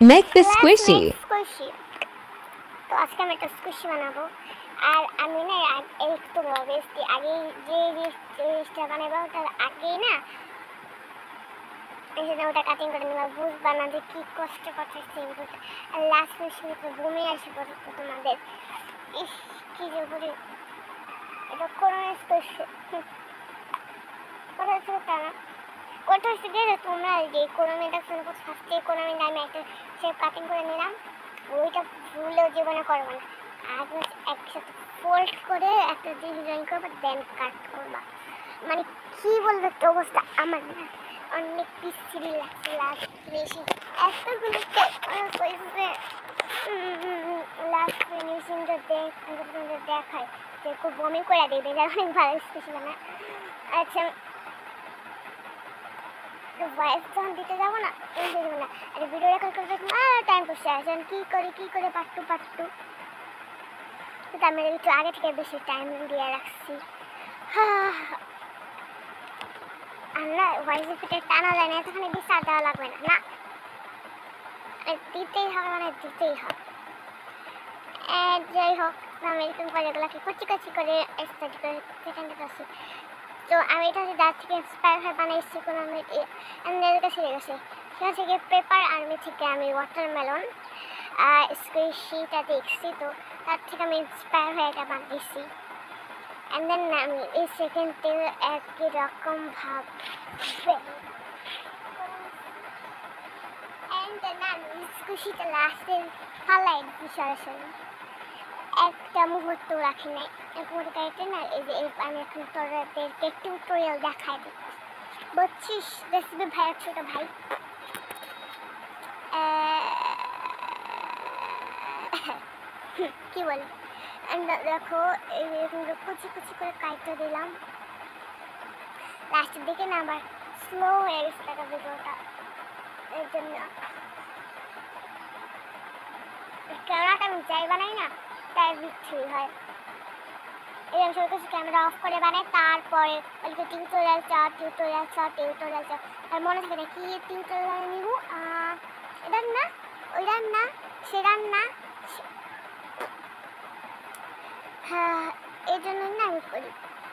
Make this Let's squishy. make squishy. তো আজকে আমি একটা স্কুশি বানাবো। আর আমি না এই তো বেশি আগে যে জিনিসটা বানাবো তার আগেই না এই জন্য ওটা কাটিং করে নিলাম। বুঝবা না যে কি কষ্ট করতেছি আর লাস্ট মিনিটে তো বমি আসে পড়তো তোমাদের। ইস কি যে বলি, এটা কোনো স্কুশি কথা ছিল তা না কথা হচ্ছে যে তোমরা যে কোরআনে দেখছো ফার্স্টে কোরআনে আমি একটা সে কাটিং করে নিলাম, ওইটা ভুলেও জীবনে করবো না। আর একসাথে ফোল্ড করে একটা ডিজাইন করবো, দেন কাট করবা। মানে কি বলবো তো অবস্থা আমার না অনেক পিছিয়ে লাগছে লাস্ট ফিনিশিং এতগুলো লাস্ট ফিনিশিংটা দেখায় যে খুব বমি করে দেবে, অনেক ভালো স্পেশাল না। আচ্ছা ভয়েস যখন দিতে যাবো না এই দেবো না, আর ভিডিও রেকর্ড করতে টাইম করছে আসেন কী করে পার্ট টু কিন্তু আমি একটু আগে থেকে বেশি টাইম দিয়ে রাখছি। আর না ভয়েস ফিটে টানা যায় না, এতখানি বিচার দেওয়া লাগবে না না, দিতেই হবে, মানে দিতেই হবে। যাই হোক আমি এরকম করে এগুলোকে কচি কচি করে স্টাডি করে সেখানে করছি। তো আমি এটা হচ্ছে যার থেকে ইন্সপায়ার হয়ে বানাইছি কোনো আমি এদের কাছে গেছে সেখান থেকে পেপার আর্মি থেকে আমি ওয়াটারমেলন স্কুইশিটা দেখছি, তো তার থেকে আমি ইন্সপায়ার হয়ে এটা বানিয়েছি। অ্যান্ড দেন আমি এই সেকেন্ডে একই রকম ভাব অ্যান্ড দেন আমি স্কুইশিটা লাস্টে ফালাই দিচ্ছি সরাসরি, একটা মুহূর্ত রাখি নাই। মুহূর্তে না এই যে আমি এখন তোদেরকে টিউটোরিয়াল দেখাই দিচ্ছি, বুঝছিস রেসিপি ভাই ছোটো ভাই। কি বলি দেখো এইরকম কুচি কুচি করে কাইটে দিলাম, লাস্টের দিকে না আবার স্লো হয়ে গেছে টাকা ভিডিওটা, এর জন্য ক্যামেরাটা আমি যাই বানাই না তাই বিচ্ছিরি হয়। এরকম সব কিছু ক্যামেরা অফ করে বানাই, তারপরে টিউটোরিয়াল আর মনে থাকে না কি টিউটোরিয়াল নিব, এটার না ওইটার না সেটার না, হ্যাঁ এই জন্যই না আমি করি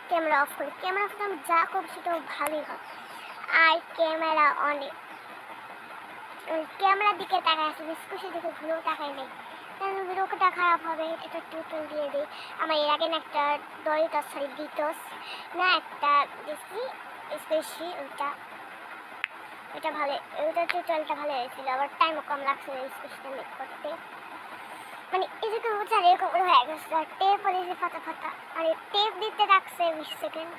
ক্যামেরা অফ করি। ক্যামেরা অফ আমি যা করবো সেটাও ভালোই হয়। আর ক্যামেরা অনেক ক্যামেরার দিকে তাকায় আছে, স্কুশের দিকে ঘুরেও তাকাই নেই, কারণ ভিডিওটা খারাপ হবে। এটা টিউটোরিয়াল দিয়ে দিই। আমার এর আগে না একটা ডিটোস না একটা দেখছি স্পেশি, ওইটা ভালো, ওইটা টিউটোরিয়ালটা ভালো হয়েছিল, আবার টাইমও কম লাগছে স্পেশিটা মেক করতে। মানে এরকম উঠার এরকম করে হয়ে গেছে, আর টেপ পড়েছে ফাটা ফাটা, আর টেপ দিতে রাখছে 20 সেকেন্ড,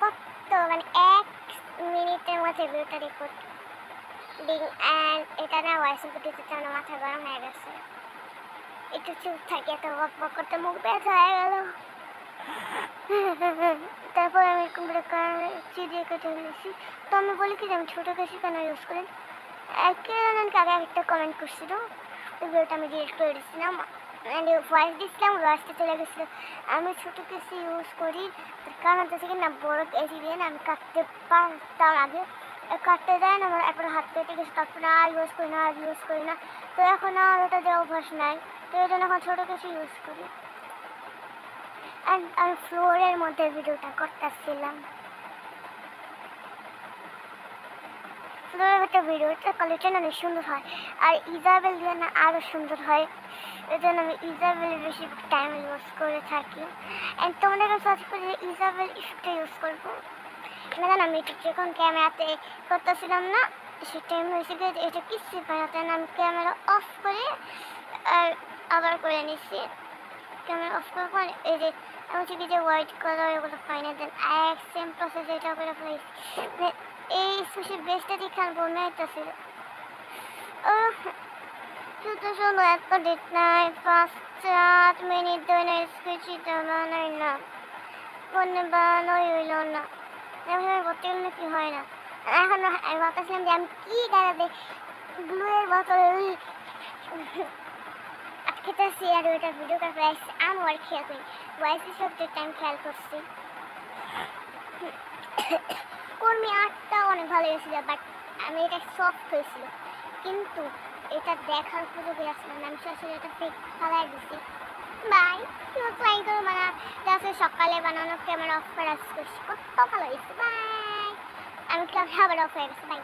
কত মানে 1 মিনিটের মধ্যে ভিডিওটা রেকর্ড দিন। অ্যান্ড এটা না ভয়েস দিতে আমার মাথা গরম হয়ে গেছে, একটু চুপ থাকি, এত বক বক করতে মুখ ব্যথা হয়ে গেল। তারপর আমি কম্পিউটার চিড়িয়ে কেটে ফেলেছি। তো আমি বলি কি যে আমি ছোটো কেসি কেন ইউজ করেন, একে আগে একটা কমেন্ট করছিল, ওই ভিডিওটা আমি ডিলিট করে দিচ্ছিলাম, ভয়েস দিচ্ছিলাম, ভয়েসটা চলে গেছিলো। আমি ছোটো কেসি ইউজ করি কারণ হচ্ছে কি না বড়ো কেসি দিয়ে না আমি কাটতে পারতাম আগে, কাটতে যায় না আমার একবার হাত কেটে গেছে, তারপরে আর ইউজ করি না। তো এখন আর ওটা দেওয়া অভ্যাস নাই, তো এই জন্য এখন ছোটো কেসি ইউজ করি। অ্যান্ড আমি ফ্লোরের মধ্যে ভিডিওটা করতেছিলাম, ফ্লোরের একটা ভিডিওটা কোয়ালিটি অনেক সুন্দর হয়, আর ইজাবেল দিয়ে না আরও সুন্দর হয়, এই জন্য আমি ইজাবেলের বেশি টাইম ইউজ করে থাকি। অ্যান্ড তোমাদের কাছে সার্চ করে ইজাবেল ইস্যুটা ইউজ করবো না, জানো আমি এটা যখন ক্যামেরাতে করতেছিলাম না সে টাইম হয়েছে গিয়ে এটা কিচ্ছু পাই না, আমি ক্যামেরা অফ করে আর আবার করে নিচ্ছি। ক্যামেরা অফ করার পর এই যে আমি হচ্ছে কি যে হোয়াইট কালার এগুলো পাই না, দেন এক সেম প্রসেস এটা করে ফেলেছি। এই সুশির বেসটা দেখে আর বমি হইতেছিল। শুধু শোনো এত ডেট নাই 5-7 মিনিট ধরে স্কুচিটা বানাই না, ফোনে বানানোই হইল না, এভাবে করতে গেলে কি হয় না। এখন আমি ভাবতেছিলাম যে আমি কি দাঁড়াবে গ্লুয়ের বোতলে খেতেছি, আর ওইটা ভিডিও করে আসছি আমি আর খেয়াল করি বয়সের সত্যি টাইম খেয়াল করছি। কর্মী আর্টটাও অনেক ভালো হয়েছিল, বাট আমি এটা সফট হয়েছিল, কিন্তু এটা দেখার উপযোগী আসলে না, আমি আসলে এটা ফেক ফালাই দিছি। বাই, কেউ ট্রাই করো বানা, জাস্ট সকালে বানানো ক্যামেরা অফ করে আসছি, কত ভালো হয়েছে। বাই, আমি ক্যামেরা আবার অফ হয়ে গেছে। বাই।